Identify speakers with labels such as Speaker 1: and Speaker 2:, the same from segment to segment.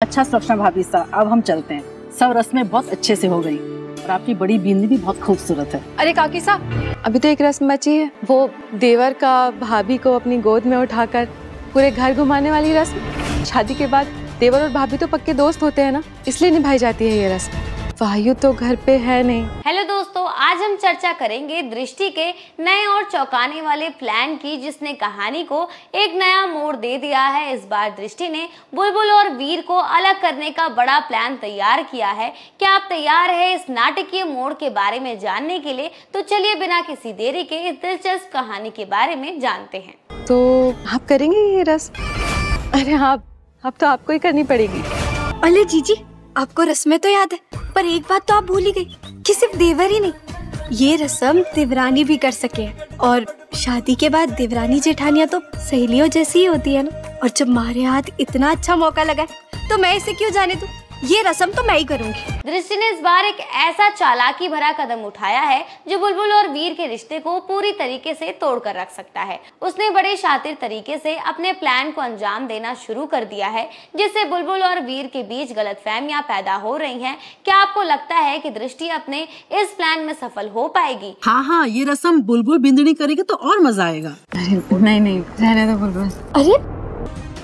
Speaker 1: अच्छा सपना भाभी साहब, अब हम चलते हैं। सब रस्में बहुत अच्छे से हो गई और आपकी बड़ी बिंदी भी बहुत खूबसूरत है।
Speaker 2: अरे काकी साहब, अभी तो एक रस्म बची है, वो देवर का भाभी को अपनी गोद में उठाकर पूरे घर घुमाने वाली रस्म। शादी के बाद देवर और भाभी तो पक्के दोस्त होते हैं ना, इसलिए निभाई जाती है ये रस्म। वायु तो घर पे है नहीं।
Speaker 3: हेलो दोस्तों, आज हम चर्चा करेंगे दृष्टि के नए और चौंकाने वाले प्लान की, जिसने कहानी को एक नया मोड़ दे दिया है। इस बार दृष्टि ने बुलबुल और वीर को अलग करने का बड़ा प्लान तैयार किया है। क्या आप तैयार हैं इस नाटकीय मोड़ के बारे में जानने के लिए? तो चलिए बिना किसी देरी के इस दिलचस्प कहानी के बारे में जानते हैं।
Speaker 2: तो आप करेंगे ये रस्म? अरे हाँ, अब तो आपको ही करनी पड़ेगी।
Speaker 4: अरे जीजी, आपको रस्में तो याद है, पर एक बात तो आप भूल ही गई कि सिर्फ देवर ही नहीं, ये रस्म देवरानी भी कर सके। और शादी के बाद देवरानी जेठानियां तो सहेलियों जैसी ही होती है ना। और जब हमारे हाथ इतना अच्छा मौका लगा है, तो मैं इसे क्यों जाने दूं? ये रस्म तो मैं ही करूंगी।
Speaker 3: दृष्टि ने इस बार एक ऐसा चालाकी भरा कदम उठाया है जो बुलबुल और वीर के रिश्ते को पूरी तरीके से तोड़ कर रख सकता है। उसने बड़े शातिर तरीके से अपने प्लान को अंजाम देना शुरू कर दिया है, जिससे बुलबुल और वीर के बीच गलतफहमियां पैदा हो रही हैं। क्या आपको लगता है कि दृष्टि अपने इस प्लान में सफल हो पाएगी?
Speaker 1: हाँ, ये रस्म बुलबुल बिंदनी करेगी तो और मजा आएगा।
Speaker 2: अरे नहीं, रहने दो बुलबुल।
Speaker 4: अरे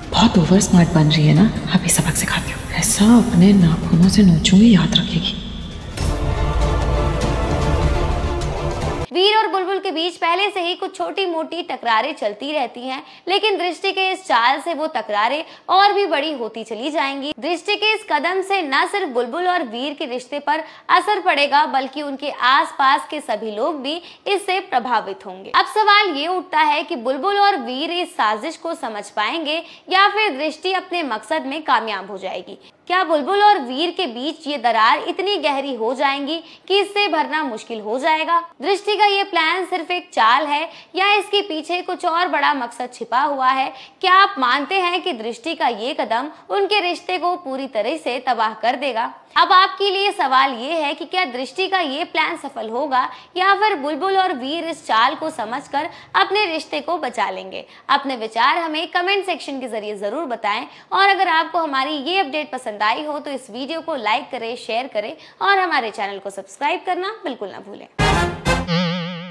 Speaker 5: बहुत ओवर स्मार्ट बन रही है ना, अभी सबक सिखाती हूँ। ऐसा अपने नाखूनों से नोचूंगी, याद रखेगी।
Speaker 3: वीर और बुलबुल के बीच पहले से ही कुछ छोटी मोटी तकरारें चलती रहती हैं, लेकिन दृष्टि के इस चाल से वो तकरारें और भी बड़ी होती चली जाएंगी। दृष्टि के इस कदम से न सिर्फ बुलबुल और वीर के रिश्ते पर असर पड़ेगा, बल्कि उनके आसपास के सभी लोग भी इससे प्रभावित होंगे। अब सवाल ये उठता है कि बुलबुल और वीर इस साजिश को समझ पाएंगे या फिर दृष्टि अपने मकसद में कामयाब हो जाएगी। क्या बुलबुल और वीर के बीच ये दरार इतनी गहरी हो जाएंगी कि इससे भरना मुश्किल हो जाएगा? दृष्टि का ये प्लान सिर्फ एक चाल है या इसके पीछे कुछ और बड़ा मकसद छिपा हुआ है? क्या आप मानते हैं कि दृष्टि का ये कदम उनके रिश्ते को पूरी तरह से तबाह कर देगा? अब आपके लिए सवाल ये है कि क्या दृष्टि का ये प्लान सफल होगा या फिर बुलबुल और वीर इस चाल को समझकर अपने रिश्ते को बचा लेंगे? अपने विचार हमें कमेंट सेक्शन के जरिए जरूर बताएं, और अगर आपको हमारी ये अपडेट पसंद आई हो तो इस वीडियो को लाइक करें, शेयर करें और हमारे चैनल को सब्सक्राइब करना बिल्कुल ना भूलें।